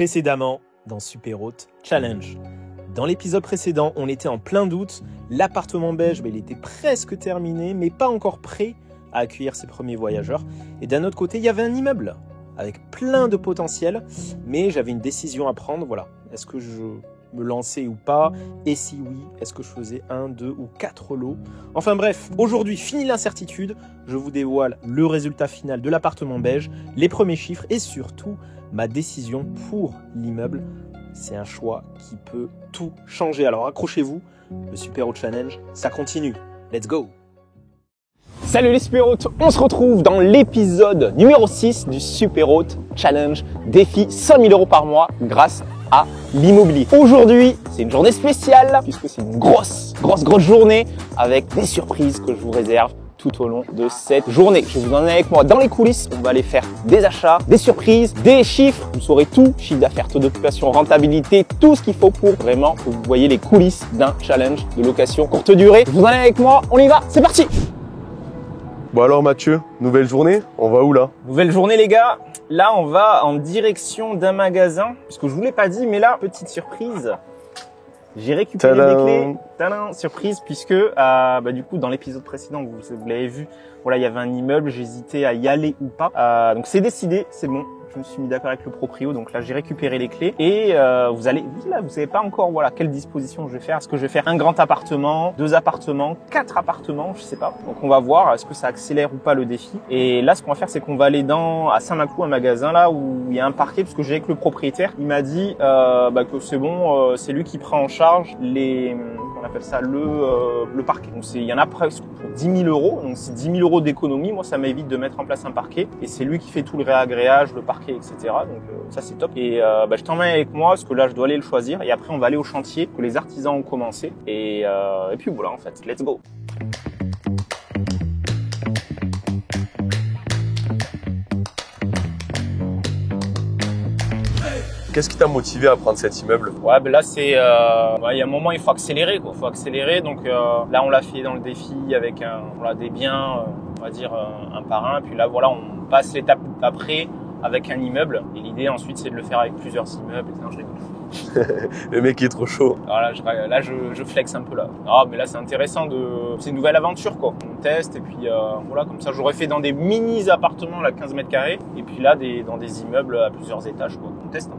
Précédemment, dans Superhôte Challenge. Dans l'épisode précédent, on était en plein doute. L'appartement beige, il était presque terminé, mais pas encore prêt à accueillir ses premiers voyageurs. Et d'un autre côté, il y avait un immeuble avec plein de potentiel, mais j'avais une décision à prendre. Voilà, est-ce que je me lançais ou pas? Et si oui, est-ce que je faisais 1, 2 ou 4 lots? Enfin bref, aujourd'hui, fini l'incertitude. Je vous dévoile le résultat final de l'appartement beige, les premiers chiffres et surtout ma décision pour l'immeuble. C'est un choix qui peut tout changer. Alors accrochez-vous, le Superhôte Challenge, ça continue. Let's go! Salut les Superhôtes, on se retrouve dans l'épisode numéro 6 du Superhôte Challenge défi 100 000 € par mois grâce à l'immobilier. Aujourd'hui, c'est une journée spéciale puisque c'est une grosse journée avec des surprises que je vous réserve tout au long de cette journée. Je vais vous emmener avec moi dans les coulisses. On va aller faire des achats, des surprises, des chiffres. Vous saurez tout, chiffre d'affaires, taux d'occupation, rentabilité, tout ce qu'il faut pour vraiment que vous voyez les coulisses d'un challenge de location courte durée. Je vous emmène avec moi, on y va, c'est parti! Bon alors Mathieu, nouvelle journée, on va où là? Nouvelle journée les gars, là on va en direction d'un magasin, puisque je vous l'ai pas dit, mais là, petite surprise, j'ai récupéré les clés, tadam, surprise, puisque du coup dans l'épisode précédent, vous l'avez vu, voilà, il y avait un immeuble, j'hésitais à y aller ou pas, donc c'est décidé, c'est bon. Je me suis mis d'accord avec le proprio, donc là j'ai récupéré les clés et vous savez pas encore quelle disposition je vais faire. Est-ce que je vais faire un grand appartement, 2 appartements, 4 appartements, je sais pas. Donc on va voir est-ce que ça accélère ou pas le défi. Et là ce qu'on va faire c'est qu'on va aller à Saint-Maclou, un magasin là où il y a un parquet, parce que j'ai avec le propriétaire, il m'a dit que c'est bon, c'est lui qui prend en charge on appelle ça le parquet. Donc il y en a presque pour 10 000 €, donc c'est 10 000 € d'économie. Moi ça m'évite de mettre en place un parquet et c'est lui qui fait tout le réagréage, le parquet, etc. Donc ça c'est top. Et je t'emmène avec moi parce que là je dois aller le choisir et après on va aller au chantier que les artisans ont commencé et puis voilà en fait, let's go. Qu'est-ce qui t'a motivé à prendre cet immeuble? Là c'est il y a un moment il faut accélérer quoi, donc là on l'a fait dans le défi avec des biens on va dire un par un, puis là voilà on passe l'étape après avec un immeuble et l'idée ensuite c'est de le faire avec plusieurs immeubles. Non, je rigole. Le mec est trop chaud. Voilà, là je flex un peu là. Ah mais là c'est intéressant, c'est une nouvelle aventure quoi. On teste et puis comme ça j'aurais fait dans des mini appartements là 15 mètres carrés et puis là dans des immeubles à plusieurs étages quoi. On teste.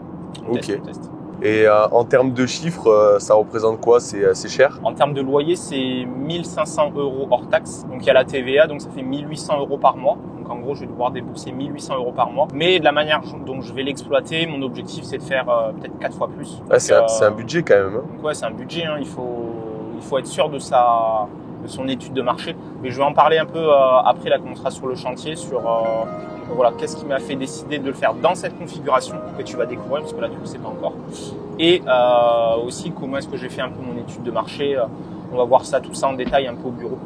On teste. Et en termes de chiffres, ça représente quoi? C'est assez cher? En termes de loyer, c'est 1 500 € hors taxe. Donc il y a la TVA, donc ça fait 1 800 € par mois. Donc en gros, je vais devoir débourser 1 800 € par mois. Mais de la manière dont je vais l'exploiter, mon objectif c'est de faire peut-être 4 fois plus. Donc, c'est un budget quand même. Donc ouais, c'est un budget. Il faut être sûr de son étude de marché. Mais je vais en parler un peu après là quand on sera sur le chantier sur qu'est-ce qui m'a fait décider de le faire dans cette configuration que tu vas découvrir parce que là tu ne le sais pas encore. Et aussi comment est-ce que j'ai fait un peu mon étude de marché. On va voir tout ça en détail un peu au bureau.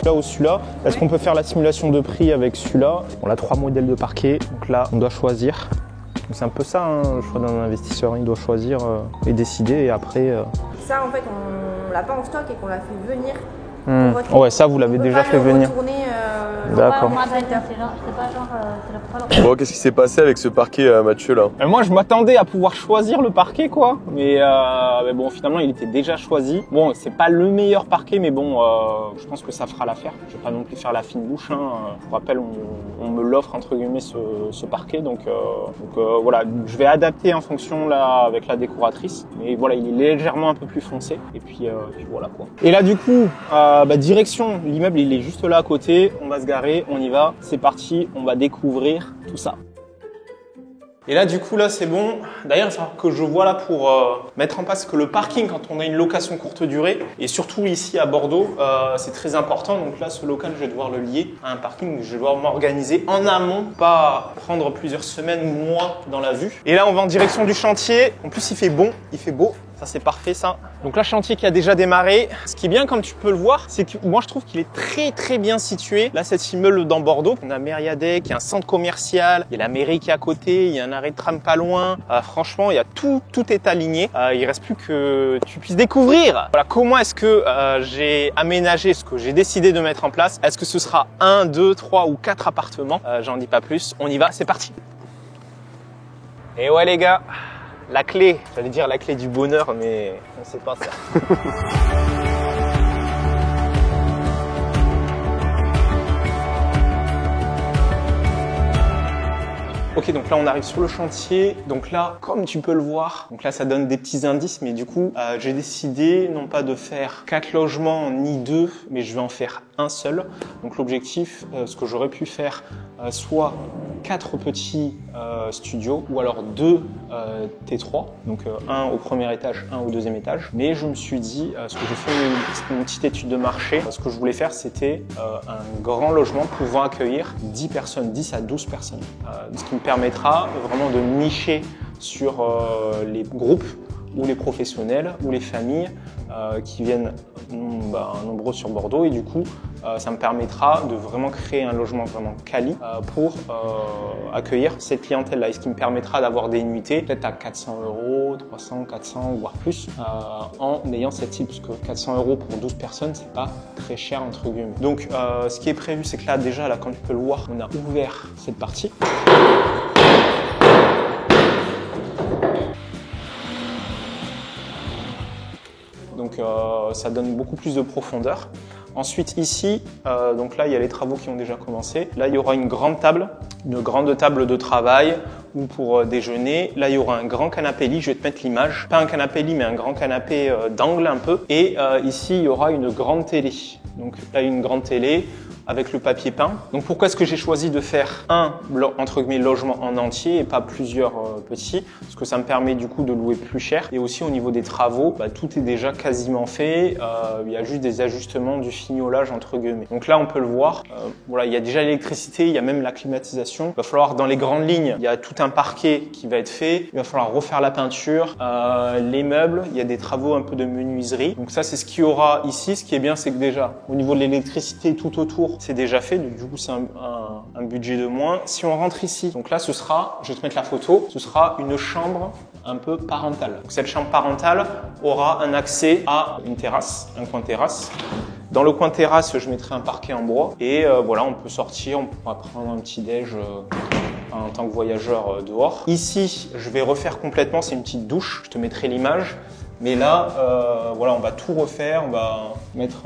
Là ou celui-là, est-ce qu'on peut faire la simulation de prix avec celui-là? On a 3 modèles de parquet, donc là on doit choisir. Donc c'est un peu ça, le choix d'un investisseur, il doit choisir et décider et après... Ça en fait on l'a pas en stock et qu'on l'a fait venir. Ouais, ça vous l'avez déjà fait venir. D'accord. Bon, qu'est-ce qui s'est passé avec ce parquet Mathieu là? Moi je m'attendais à pouvoir choisir le parquet quoi, mais bon finalement il était déjà choisi. Bon c'est pas le meilleur parquet mais bon je pense que ça fera l'affaire. Je vais pas non plus faire la fine bouche. Je vous rappelle on me l'offre entre guillemets ce parquet donc voilà, je vais adapter en fonction là avec la décoratrice. Mais voilà il est légèrement un peu plus foncé et puis voilà quoi. Et là du coup direction, l'immeuble il est juste là à côté, on va se garer, on y va, c'est parti, on va découvrir tout ça. Et là du coup là c'est bon, d'ailleurs c'est que je vois là pour mettre en place que le parking quand on a une location courte durée et surtout ici à Bordeaux c'est très important, donc là ce local je vais devoir le lier à un parking, je vais devoir m'organiser en amont, pas prendre plusieurs semaines ou mois dans la vue. Et là on va en direction du chantier, en plus il fait bon, il fait beau. Ça c'est parfait ça. Donc là, chantier qui a déjà démarré. Ce qui est bien, comme tu peux le voir, c'est que moi je trouve qu'il est très bien situé. Là, cet immeuble dans Bordeaux, on a Mériadeck, il y a un centre commercial, il y a la mairie qui est à côté, il y a un arrêt de tram pas loin. Franchement, il y a tout est aligné. Il reste plus que tu puisses découvrir. Voilà, comment est-ce que j'ai aménagé ce que j'ai décidé de mettre en place. Est-ce que ce sera 1, 2, 3 ou 4 appartements? J'en dis pas plus. On y va, c'est parti. Et ouais les gars. La clé, j'allais dire la clé du bonheur, mais on sait pas ça. Ok, donc là on arrive sur le chantier. Donc là, comme tu peux le voir, donc là ça donne des petits indices, mais du coup j'ai décidé non pas de faire 4 logements ni 2, mais je vais en faire un seul. Donc l'objectif, ce que j'aurais pu faire, soit 4 petits studios ou alors 2 T3, donc un au premier étage, un au deuxième étage. Mais je me suis dit, ce que j'ai fait une petite étude de marché, ce que je voulais faire, c'était un grand logement pouvant accueillir 10 personnes, 10 à 12 personnes. Ce qui me permettra vraiment de nicher sur les groupes ou les professionnels ou les familles qui viennent nombreux sur Bordeaux, et du coup ça me permettra de vraiment créer un logement vraiment quali pour accueillir cette clientèle là, et ce qui me permettra d'avoir des nuitées peut-être à 400 €, 300, 400 voire plus en ayant cette cible, parce que 400 € pour 12 personnes c'est pas très cher entre guillemets. Donc ce qui est prévu, c'est que là déjà, là comme tu peux le voir, on a ouvert cette partie. Donc ça donne beaucoup plus de profondeur. Ensuite ici, donc là il y a les travaux qui ont déjà commencé. Là il y aura une grande table de travail ou pour déjeuner. Là il y aura un grand canapé lit, je vais te mettre l'image. Pas un canapé lit mais un grand canapé d'angle un peu. Et ici il y aura une grande télé. Donc là une grande télé avec le papier peint. Donc pourquoi est-ce que j'ai choisi de faire un entre guillemets logement en entier et pas plusieurs petits? Parce que ça me permet du coup de louer plus cher. Et aussi au niveau des travaux, tout est déjà quasiment fait. Il y a juste des ajustements du fignolage entre guillemets. Donc là on peut le voir. Voilà, il y a déjà l'électricité, il y a même la climatisation. Il va falloir dans les grandes lignes, il y a tout un parquet qui va être fait. Il va falloir refaire la peinture, les meubles. Il y a des travaux un peu de menuiserie. Donc ça c'est ce qu'il y aura ici. Ce qui est bien, c'est que déjà au niveau de l'électricité tout autour, c'est déjà fait, donc du coup c'est un budget de moins. Si on rentre ici, donc là ce sera, je vais te mettre la photo, ce sera une chambre un peu parentale. Donc cette chambre parentale aura un accès à une terrasse, un coin terrasse. Dans le coin terrasse, je mettrai un parquet en bois et voilà, on peut sortir, on pourra prendre un petit déj en tant que voyageur dehors. Ici, je vais refaire complètement, c'est une petite douche, je te mettrai l'image. Mais là, voilà, on va tout refaire, on va mettre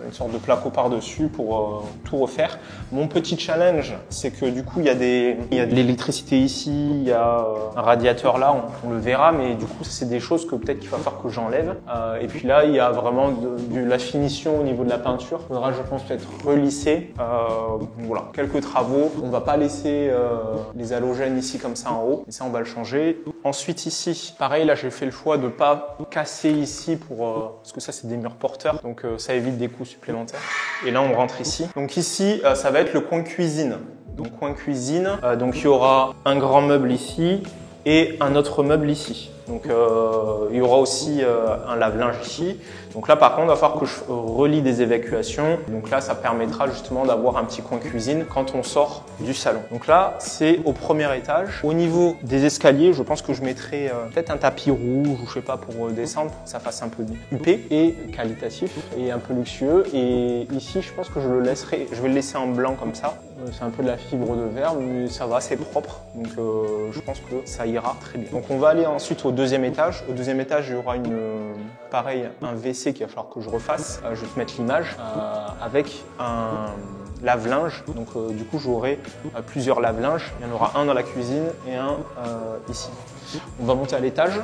une sorte de placo par-dessus pour tout refaire. Mon petit challenge, c'est que du coup, il y a de l'électricité ici, il y a un radiateur là, on le verra, mais du coup, c'est des choses que peut-être qu'il va falloir que j'enlève. Et puis là, il y a vraiment de la finition au niveau de la peinture. Il faudra, je pense, peut-être relisser. Voilà, quelques travaux. On va pas laisser les halogènes ici comme ça en haut, mais ça, on va le changer. Ensuite, ici, pareil, là, j'ai fait le choix de pas casser ici parce que ça c'est des murs porteurs, donc ça évite des coûts supplémentaires. Et là on rentre ici. Donc ici ça va être le coin cuisine. Donc coin cuisine, donc il y aura un grand meuble ici et un autre meuble ici. Donc il y aura aussi un lave-linge ici. Donc là par contre il va falloir que je relie des évacuations. Donc là ça permettra justement d'avoir un petit coin cuisine quand on sort du salon. Donc là c'est au premier étage. Au niveau des escaliers, je pense que je mettrai peut-être un tapis rouge ou je sais pas pour descendre, pour que ça fasse un peu huppé et qualitatif et un peu luxueux. Et ici je pense que je vais le laisser en blanc comme ça. C'est un peu de la fibre de verre mais ça va, c'est propre. Donc je pense que ça ira très bien. Donc on va aller ensuite au deuxième étage. Au deuxième étage il y aura pareil, un WC qu'il va falloir que je refasse. Je vais te mettre l'image avec un lave-linge. Donc du coup j'aurai plusieurs lave-linges. Il y en aura un dans la cuisine et un ici. On va monter à l'étage.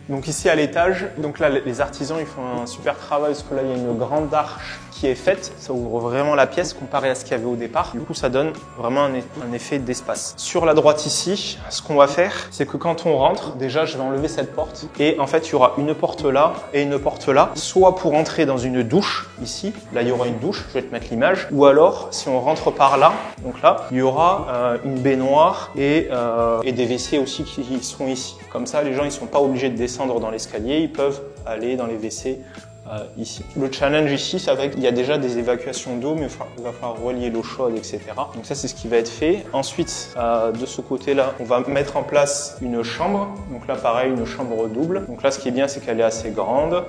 Donc ici à l'étage, donc là les artisans ils font un super travail parce que là il y a une grande arche qui est faite, ça ouvre vraiment la pièce comparé à ce qu'il y avait au départ. Du coup ça donne vraiment un effet d'espace. Sur la droite ici, ce qu'on va faire, c'est que quand on rentre, déjà je vais enlever cette porte et en fait il y aura une porte là et une porte là, soit pour entrer dans une douche ici, là il y aura une douche, je vais te mettre l'image, ou alors si on rentre par là, donc là il y aura une baignoire et des WC aussi qui sont ici. ici. Comme ça, les gens ils sont pas obligés de descendre dans l'escalier, ils peuvent aller dans les WC ici. Le challenge ici, ça va être, il y a déjà des évacuations d'eau, mais il va falloir relier l'eau chaude, etc. Donc ça, c'est ce qui va être fait. Ensuite, de ce côté-là, on va mettre en place une chambre. Donc là, pareil, une chambre double. Donc là, ce qui est bien, c'est qu'elle est assez grande.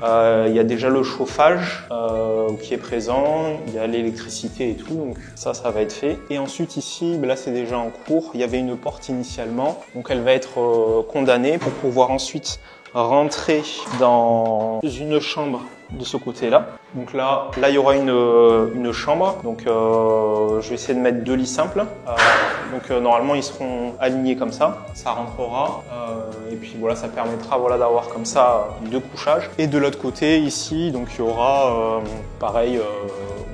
Il y a déjà le chauffage qui est présent. Il y a l'électricité et tout. Donc ça va être fait. Et ensuite, ici, là, c'est déjà en cours. Il y avait une porte initialement. Donc elle va être condamnée pour pouvoir ensuite rentrer dans une chambre de ce côté-là. Donc là, il y aura une chambre. Donc je vais essayer de mettre 2 lits simples. Normalement, ils seront alignés comme ça. Ça rentrera. Et puis voilà, ça permettra d'avoir comme ça 2 couchages. Et de l'autre côté, ici, donc il y aura pareil,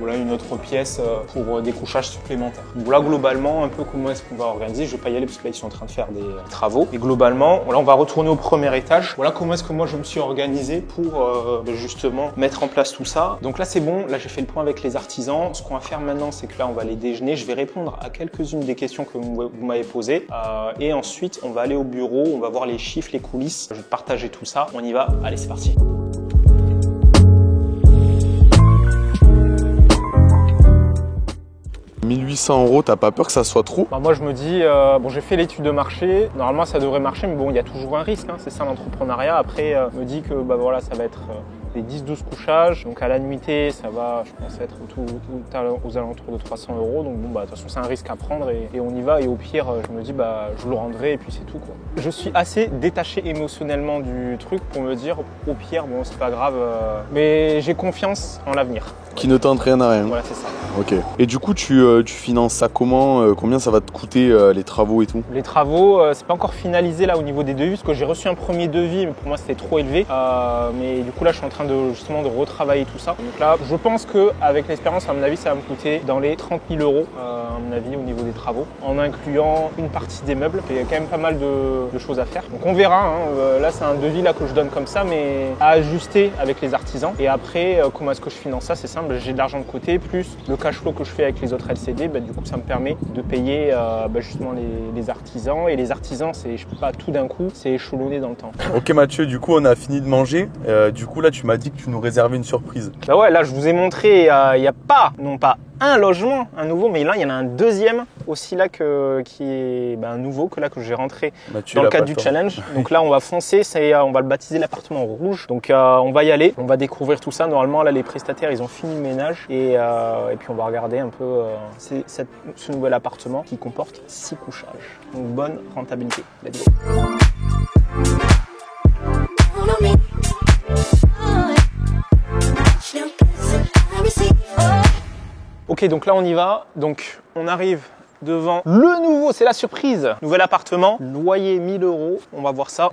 une autre pièce pour des couchages supplémentaires. Donc voilà, globalement, un peu comment est-ce qu'on va organiser. Je vais pas y aller parce que là, ils sont en train de faire des travaux. Et globalement, là, on va retourner au premier étage. Voilà comment est-ce que moi, je me suis organisé pour justement mettre en place tout ça. Donc là, c'est bon. Là, j'ai fait le point avec les artisans. Ce qu'on va faire maintenant, c'est que là, on va aller déjeuner. Je vais répondre à quelques-unes des questions que vous m'avez posées. Et ensuite, on va aller au bureau. On va voir les chiffres, les coulisses. Je vais partager tout ça. On y va. Allez, c'est parti. 1800 €, t'as pas peur que ça soit trop? Moi, je me dis, j'ai fait l'étude de marché. Normalement, ça devrait marcher, mais bon, il y a toujours un risque. Hein, c'est ça l'entrepreneuriat. Après, je me dis que ça va être des 10-12 couchages. Donc à la nuitée, ça va, je pense, être aux alentours de 300 €. Donc de toute façon, c'est un risque à prendre et on y va. Et au pire, je me dis, je le rendrai et puis c'est tout, quoi. Je suis assez détaché émotionnellement du truc pour me dire, au pire, c'est pas grave. Mais j'ai confiance en l'avenir. Qui ne tente rien à rien. Voilà, c'est ça. Ok. Et du coup, tu finances ça comment? Combien ça va te coûter les travaux et tout? Les travaux, c'est pas encore finalisé là au niveau des devis, parce que j'ai reçu un premier devis, mais pour moi c'était trop élevé. Mais du coup là, je suis en train de retravailler tout ça. Donc là, je pense qu'avec l'expérience, à mon avis, ça va me coûter dans les 30 000 €, à mon avis, au niveau des travaux, en incluant une partie des meubles. Il y a quand même pas mal de choses à faire. Donc on verra. Hein. Là, c'est un devis là que je donne comme ça, mais à ajuster avec les artisans. Et après, comment est-ce que je finance ça? C'est simple. J'ai de l'argent de côté, plus le cash flow que je fais avec les autres LCD, du coup ça me permet de payer justement les artisans. Et les artisans, c'est pas tout d'un coup, c'est échelonné dans le temps. Ok Mathieu, du coup on a fini de manger. Du coup là tu m'as dit que tu nous réservais une surprise. Ouais, là je vous ai montré, il n'y a pas, non pas un logement, un nouveau, mais là il y en a un deuxième aussi là qui est un nouveau que j'ai rentré Mathieu, dans le cadre du challenge. Donc là on va foncer, on va le baptiser l'appartement rouge. Donc on va y aller, on va découvrir tout ça. Normalement là les prestataires ils ont fini le ménage et puis on va regarder un peu ce nouvel appartement qui comporte 6 couchages. Donc bonne rentabilité. Let's go. Ok, donc là on y va. Donc on arrive devant le nouveau, c'est la surprise. Nouvel appartement, loyer 1 000 €. On va voir ça.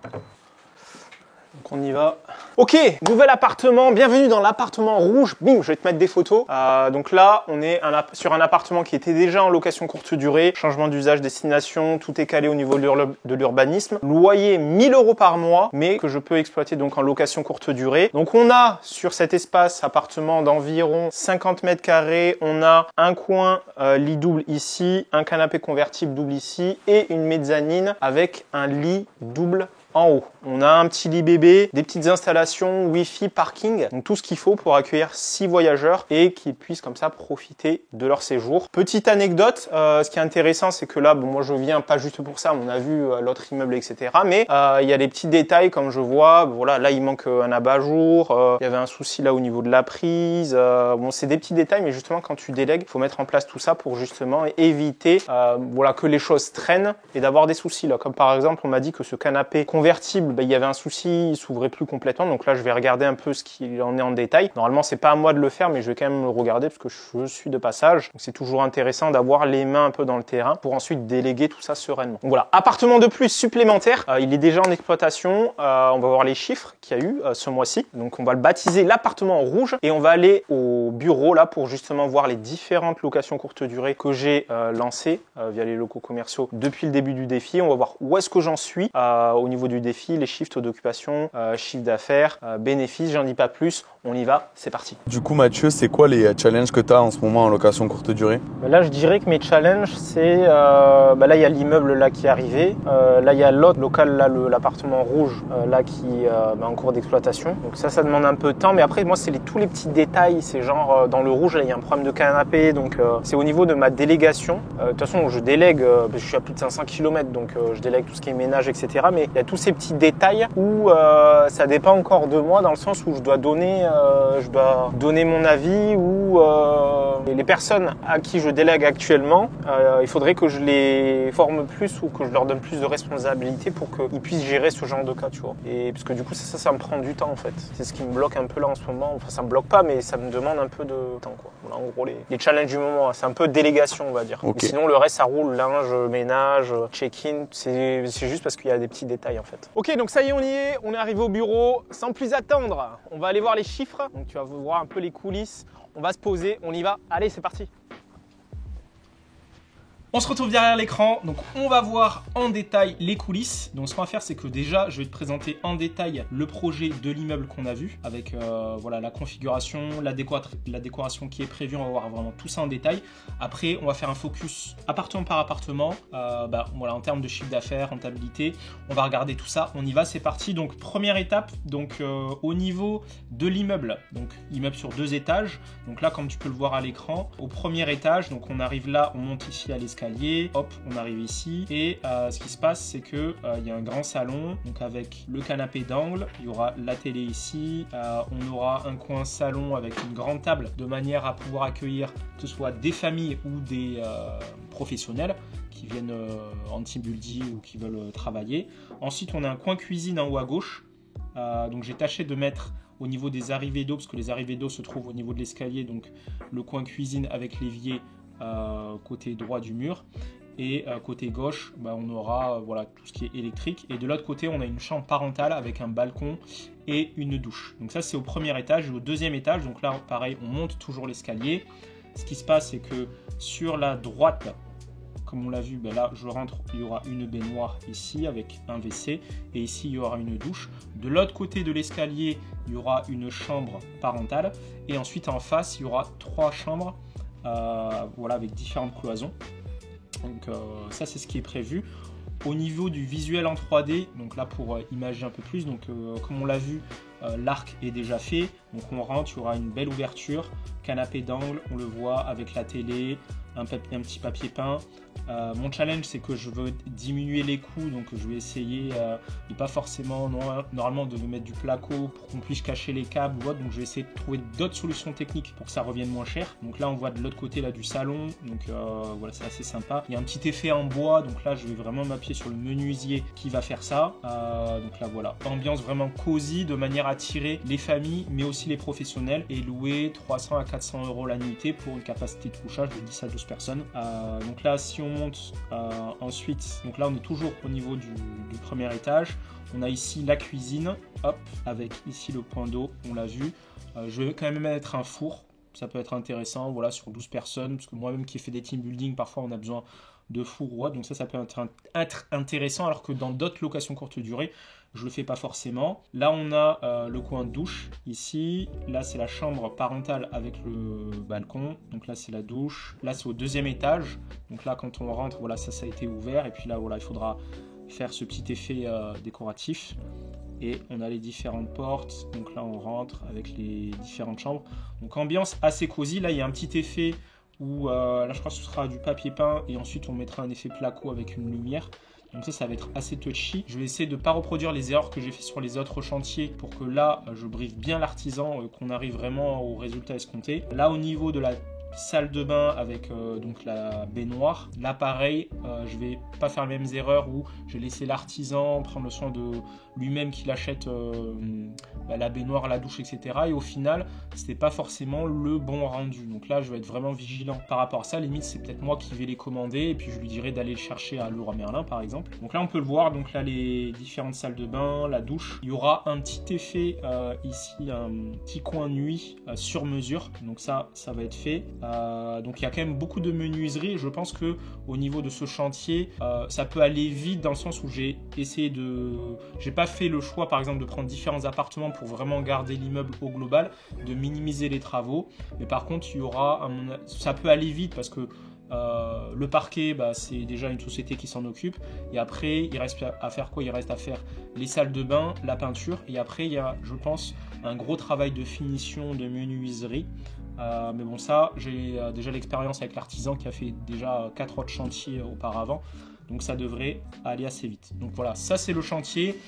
Donc on y va. Ok, nouvel appartement, bienvenue dans l'appartement rouge. Bim, je vais te mettre des photos. Donc là, on est sur un appartement qui était déjà en location courte durée. Changement d'usage, destination, tout est calé au niveau de l'urbanisme. Loyer 1 000 € par mois, mais que je peux exploiter donc en location courte durée. Donc on a sur cet espace appartement d'environ 50 mètres carrés, on a un coin lit double ici, un canapé convertible double ici et une mezzanine avec un lit double en haut. On a un petit lit bébé, des petites installations, Wi-Fi, parking, donc tout ce qu'il faut pour accueillir 6 voyageurs et qu'ils puissent comme ça profiter de leur séjour. Petite anecdote, ce qui est intéressant, c'est que là, moi je viens pas juste pour ça, on a vu l'autre immeuble, etc. Mais il y a des petits détails comme je vois, là il manque un abat-jour, il y avait un souci là au niveau de la prise. C'est des petits détails, mais justement quand tu délègues, il faut mettre en place tout ça pour justement éviter que les choses traînent et d'avoir des soucis là. Comme par exemple, on m'a dit que ce canapé convertible, il y avait un souci, il s'ouvrait plus complètement. Donc là, je vais regarder un peu ce qu'il en est en détail. Normalement, c'est pas à moi de le faire, mais je vais quand même le regarder parce que je suis de passage. Donc c'est toujours intéressant d'avoir les mains un peu dans le terrain pour ensuite déléguer tout ça sereinement. Donc voilà, appartement de plus supplémentaire. Il est déjà en exploitation. On va voir les chiffres qu'il y a eu ce mois-ci. Donc on va le baptiser l'appartement rouge et on va aller au bureau là pour justement voir les différentes locations courte durée que j'ai lancées via les locaux commerciaux depuis le début du défi. On va voir où est-ce que j'en suis au niveau niveau du défi, les chiffres, taux d'occupation, chiffre d'affaires, bénéfices, j'en dis pas plus. On y va, c'est parti. Du coup, Mathieu, c'est quoi les challenges que tu as en ce moment en location courte durée? Là, je dirais que mes challenges, c'est là, il y a l'immeuble là qui est arrivé. Là, il y a l'autre local, là, l'appartement rouge, là qui est en cours d'exploitation. Donc ça demande un peu de temps. Mais après, moi, c'est tous les petits détails. C'est genre dans le rouge, là, il y a un problème de canapé. Donc c'est au niveau de ma délégation. De toute façon, je délègue. Je suis à plus de 500 km, donc je délègue tout ce qui est ménage, etc. Mais il y a tous ces petits détails où ça dépend encore de moi, dans le sens où je dois donner mon avis, ou les personnes à qui je délègue actuellement, il faudrait que je les forme plus ou que je leur donne plus de responsabilités pour qu'ils puissent gérer ce genre de cas, tu vois. Et parce que du coup, ça me prend du temps en fait. C'est ce qui me bloque un peu là en ce moment. Enfin, ça me bloque pas, mais ça me demande un peu de temps, quoi. Voilà, en gros, les challenges du moment, c'est un peu délégation, on va dire. Okay. Sinon, le reste, ça roule. Linge, ménage, check-in, c'est juste parce qu'il y a des petits détails en fait. Ok, donc ça y est, on est arrivé au bureau. Sans plus attendre, on va aller voir les chiffres. Donc tu vas voir un peu les coulisses. On va se poser, on y va. Allez, c'est parti. On se retrouve derrière l'écran, donc on va voir en détail les coulisses. Donc ce qu'on va faire, c'est que déjà, je vais te présenter en détail le projet de l'immeuble qu'on a vu, avec voilà, la configuration, la décoration qui est prévue. On va voir vraiment tout ça en détail. Après, on va faire un focus appartement par appartement, voilà, en termes de chiffre d'affaires, rentabilité. On va regarder tout ça, on y va, c'est parti. Donc première étape, donc au niveau de l'immeuble, donc immeuble sur 2 étages. Donc là, comme tu peux le voir à l'écran, au premier étage, donc on arrive là, on monte ici à l'escalier. Hop, on arrive ici et ce qui se passe, c'est que il y a un grand salon, donc avec le canapé d'angle, il y aura la télé ici, on aura un coin salon avec une grande table de manière à pouvoir accueillir que ce soit des familles ou des professionnels qui viennent en team building ou qui veulent travailler. Ensuite, on a un coin cuisine en haut à gauche, donc j'ai tâché de mettre au niveau des arrivées d'eau, parce que les arrivées d'eau se trouvent au niveau de l'escalier, donc le coin cuisine avec l'évier côté droit du mur, et côté gauche on aura voilà, tout ce qui est électrique, et de l'autre côté on a une chambre parentale avec un balcon et une douche. Donc ça c'est au premier étage. Et au deuxième étage, donc là pareil, on monte toujours l'escalier. Ce qui se passe, c'est que sur la droite, comme on l'a vu, là je rentre, il y aura une baignoire ici avec un WC, et ici il y aura une douche. De l'autre côté de l'escalier, il y aura une chambre parentale, et ensuite en face il y aura 3 chambres voilà, avec différentes cloisons. Donc ça c'est ce qui est prévu. Au niveau du visuel en 3D, donc là pour imaginer un peu plus, donc comme on l'a vu, l'arc est déjà fait. Donc on rentre, il y aura une belle ouverture, canapé d'angle, on le voit avec la télé, un petit papier peint. Mon challenge, c'est que je veux diminuer les coûts, donc je vais essayer de pas forcément normalement de mettre du placo pour qu'on puisse cacher les câbles ou autre. Donc je vais essayer de trouver d'autres solutions techniques pour que ça revienne moins cher. Donc là on voit de l'autre côté là du salon, donc voilà, c'est assez sympa. Il y a un petit effet en bois, donc là je vais vraiment m'appuyer sur le menuisier qui va faire ça. Donc là voilà, ambiance vraiment cosy, de manière à attirer les familles mais aussi les professionnels, et louer 300 à 400 € la nuitée pour une capacité de couchage de 10 à 12 personnes. Donc là si on monte ensuite, donc là on est toujours au niveau du premier étage. On a ici la cuisine, hop, avec ici le point d'eau, on l'a vu. Je vais quand même mettre un four, ça peut être intéressant, voilà, sur 12 personnes, parce que moi-même qui ai fait des team building, parfois on a besoin de four ou autre, donc ça peut être intéressant, alors que dans d'autres locations courte durée, je le fais pas forcément. Là on a le coin de douche ici, là c'est la chambre parentale avec le balcon, donc là c'est la douche, là c'est au deuxième étage, donc là quand on rentre, voilà, ça a été ouvert, et puis là voilà, il faudra faire ce petit effet décoratif. Et on a les différentes portes, donc là on rentre avec les différentes chambres, donc ambiance assez cosy. Là il y a un petit effet où là je crois que ce sera du papier peint, et ensuite on mettra un effet placo avec une lumière. Donc ça va être assez touchy. Je vais essayer de ne pas reproduire les erreurs que j'ai fait sur les autres chantiers, pour que là je briefe bien l'artisan, qu'on arrive vraiment au résultat escompté. Là au niveau de la salle de bain avec donc la baignoire, là pareil, je vais pas faire les mêmes erreurs où je vais laisser l'artisan prendre le soin de lui-même qu'il achète la baignoire, la douche, etc. Et au final c'était pas forcément le bon rendu. Donc là je vais être vraiment vigilant par rapport à ça. Limite c'est peut-être moi qui vais les commander, et puis je lui dirai d'aller le chercher à Leroy Merlin par exemple. Donc là on peut le voir, donc là les différentes salles de bain, la douche. Il y aura un petit effet ici, un petit coin nuit sur mesure, donc ça va être fait. Donc il y a quand même beaucoup de menuiserie. Je pense que au niveau de ce chantier, ça peut aller vite dans le sens où j'ai pas fait le choix par exemple de prendre différents appartements pour vraiment garder l'immeuble au global, de minimiser les travaux. Mais par contre, ça peut aller vite parce que le parquet, c'est déjà une société qui s'en occupe. Et après, il reste à faire quoi? Il reste à faire les salles de bain, la peinture. Et après, il y a, je pense, un gros travail de finition, de menuiserie. Mais bon, ça, j'ai déjà l'expérience avec l'artisan qui a fait déjà 4 autres chantiers auparavant. Donc ça devrait aller assez vite. Donc voilà, ça c'est le chantier.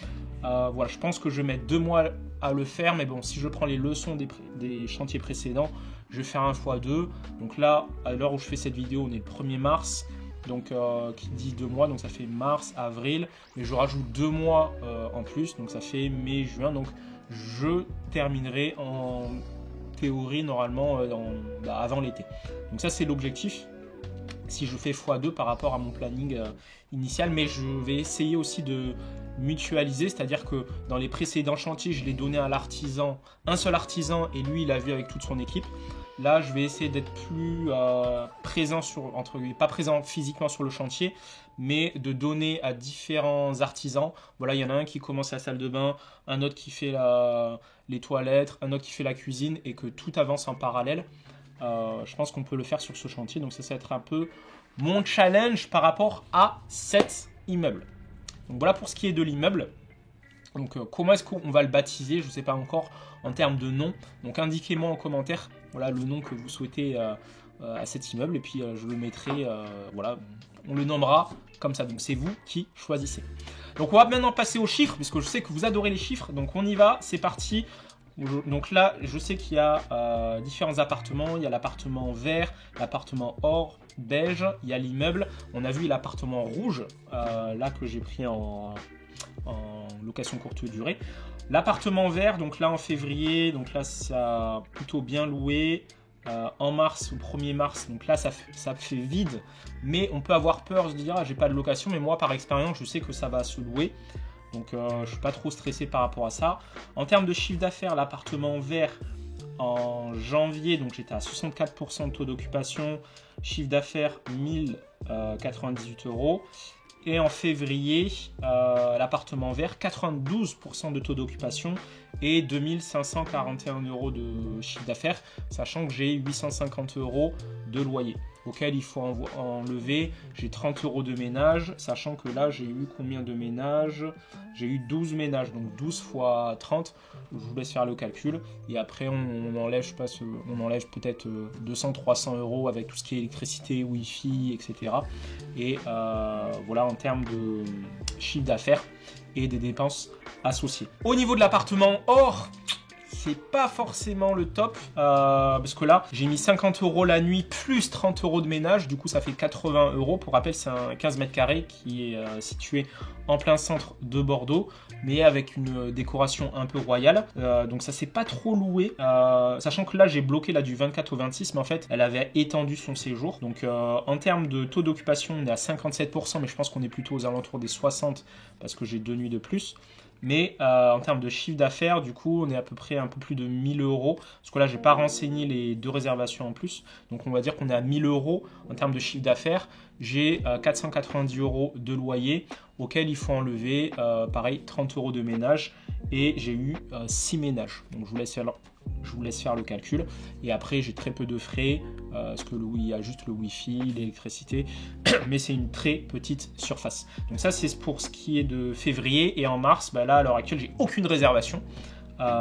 Voilà, je pense que je vais mettre 2 mois à le faire. Mais bon, si je prends les leçons des chantiers précédents, je vais faire 1 x 2. Donc là, à l'heure où je fais cette vidéo, on est le 1er mars. Donc qui dit 2 mois, donc ça fait mars, avril. Mais je rajoute 2 mois en plus. Donc ça fait mai, juin. Donc je terminerai en théorie normalement avant l'été. Donc ça c'est l'objectif si je fais x2 par rapport à mon planning initial, mais je vais essayer aussi de mutualiser, c'est-à-dire que dans les précédents chantiers je l'ai donné à l'artisan, un seul artisan, et lui il a vu avec toute son équipe. Là je vais essayer d'être plus présent pas présent physiquement sur le chantier, mais de donner à différents artisans. Voilà, il y en a un qui commence la salle de bain, un autre qui fait les toilettes, un autre qui fait la cuisine, et que tout avance en parallèle. Je pense qu'on peut le faire sur ce chantier, donc ça va être un peu mon challenge par rapport à cet immeuble. Donc voilà pour ce qui est de l'immeuble. Donc comment est-ce qu'on va le baptiser? Je ne sais pas encore en termes de nom. Donc indiquez-moi en commentaire voilà, le nom que vous souhaitez à cet immeuble, et puis je le mettrai, voilà, on le nommera comme ça. Donc c'est vous qui choisissez. Donc on va maintenant passer aux chiffres, puisque je sais que vous adorez les chiffres. Donc on y va, c'est parti. Donc là, je sais qu'il y a différents appartements. Il y a l'appartement vert, l'appartement or, beige. Il y a l'immeuble. On a vu l'appartement rouge, là que j'ai pris en location courte durée. L'appartement vert, donc là en février, donc là ça a plutôt bien loué. En mars, au 1er mars, donc là ça fait vide, mais on peut avoir peur de dire j'ai pas de location, mais moi par expérience je sais que ça va se louer. Donc je suis pas trop stressé par rapport à ça. En termes de chiffre d'affaires, l'appartement vert en janvier, donc j'étais à 64% de taux d'occupation, chiffre d'affaires 1098 €. Et en février, l'appartement vert, 92% de taux d'occupation et 2541 € de chiffre d'affaires, sachant que j'ai 850 € de loyer, auquel il faut enlever, j'ai 30 € de ménage, sachant que là j'ai eu combien de ménages? J'ai eu 12 ménages, donc 12 x 30, je vous laisse faire le calcul, et après on enlève, on enlève peut-être 200-300 € avec tout ce qui est électricité, wifi, etc. Et voilà en termes de chiffre d'affaires et des dépenses associées. Au niveau de l'appartement or, c'est pas forcément le top, parce que là j'ai mis 50 € la nuit plus 30 € de ménage, du coup ça fait 80 €. Pour rappel, c'est un 15 mètres carrés qui est situé en plein centre de Bordeaux, mais avec une décoration un peu royale, donc ça s'est pas trop loué, sachant que là j'ai bloqué du 24 au 26, mais en fait elle avait étendu son séjour. Donc en termes de taux d'occupation on est à 57%, mais je pense qu'on est plutôt aux alentours des 60 parce que j'ai 2 nuits de plus. Mais en termes de chiffre d'affaires, du coup, on est à peu près un peu plus de 1000 €. Parce que là, j'ai pas renseigné les 2 réservations en plus. Donc, on va dire qu'on est à 1000 € en termes de chiffre d'affaires. J'ai 490 € de loyer, auquel il faut enlever, pareil, 30 € de ménage. Et j'ai eu 6 ménages. Donc, je vous laisse faire le calcul. Et après, j'ai très peu de frais, parce que il y a juste le wifi, l'électricité, mais c'est une très petite surface. Donc ça, c'est pour ce qui est de février. Et en mars, là, à l'heure actuelle, j'ai aucune réservation.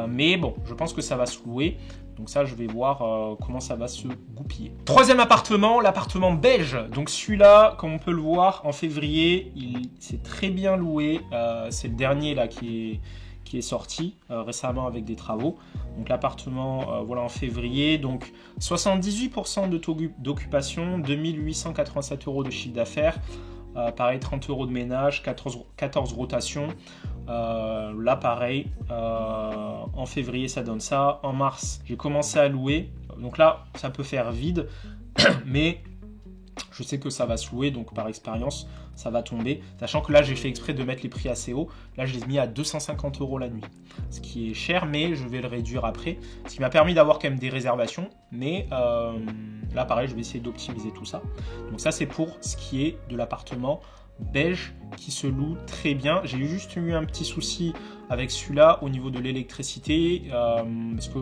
Mais bon, je pense que ça va se louer. Donc ça, je vais voir comment ça va se goupiller. Troisième appartement, l'appartement beige. Donc celui-là, comme on peut le voir, en février, il s'est très bien loué. C'est le dernier là qui est sorti récemment avec des travaux. Donc l'appartement, voilà, en février, donc 78% de taux d'occupation, 2887 € de chiffre d'affaires, pareil 30 € de ménage, 14 rotations. Là pareil, en février ça donne ça. En mars j'ai commencé à louer, donc là ça peut faire vide, mais je sais que ça va se louer, donc par expérience, ça va tomber. Sachant que là, j'ai fait exprès de mettre les prix assez haut. Là, je les ai mis à 250 € la nuit. Ce qui est cher, mais je vais le réduire après. Ce qui m'a permis d'avoir quand même des réservations. Mais là, pareil, je vais essayer d'optimiser tout ça. Donc ça, c'est pour ce qui est de l'appartement beige qui se loue très bien. J'ai juste eu un petit souci avec celui-là au niveau de l'électricité. Parce que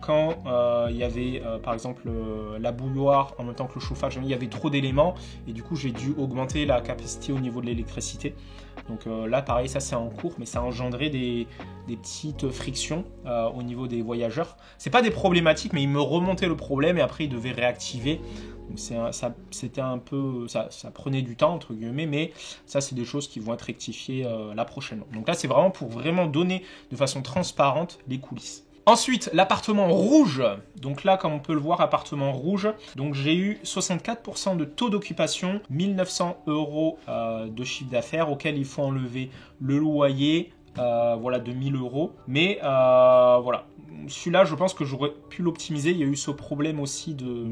quand il y avait par exemple la bouilloire en même temps que le chauffage, il y avait trop d'éléments et du coup j'ai dû augmenter la capacité au niveau de l'électricité. Donc là pareil, ça c'est en cours, mais ça a engendré des petites frictions au niveau des voyageurs. C'est pas des problématiques, mais ils me remontaient le problème et après ils devaient réactiver. Donc c'était un peu, ça prenait du temps entre guillemets, mais ça c'est des choses qui vont être rectifiées la prochaine. Donc là c'est vraiment pour vraiment donner de façon transparente les coulisses. Ensuite, l'appartement rouge. Donc là, comme on peut le voir, appartement rouge. Donc j'ai eu 64% de taux d'occupation, 1900 € de chiffre d'affaires auquel il faut enlever le loyer, voilà, de 1000 €. Mais voilà, celui-là, je pense que j'aurais pu l'optimiser. Il y a eu ce problème aussi de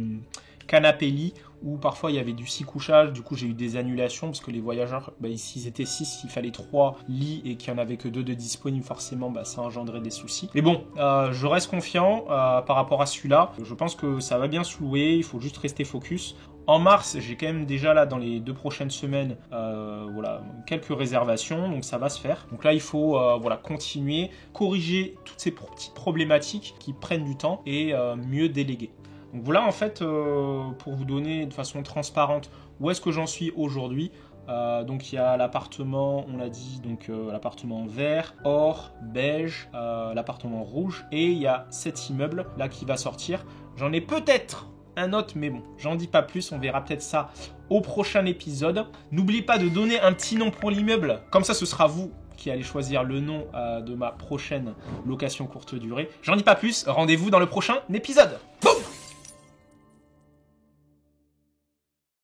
canapé lit où parfois il y avait du 6 couchages, du coup j'ai eu des annulations parce que les voyageurs, ici ils étaient 6, il fallait 3 lits et qu'il n'y en avait que 2 de disponibles, forcément ça engendrait des soucis. Mais bon, je reste confiant par rapport à celui-là, je pense que ça va bien se louer, il faut juste rester focus. En mars, j'ai quand même déjà là dans les 2 prochaines semaines, voilà, quelques réservations, donc ça va se faire. Donc là il faut voilà, continuer, corriger toutes ces petites problématiques qui prennent du temps et mieux déléguer. Donc voilà en fait pour vous donner de façon transparente où est-ce que j'en suis aujourd'hui. Donc il y a l'appartement, on l'a dit, donc l'appartement vert, or, beige, l'appartement rouge et il y a cet immeuble là qui va sortir. J'en ai peut-être un autre, mais bon, j'en dis pas plus, on verra peut-être ça au prochain épisode. N'oubliez pas de donner un petit nom pour l'immeuble, comme ça ce sera vous qui allez choisir le nom de ma prochaine location courte durée. J'en dis pas plus, rendez-vous dans le prochain épisode.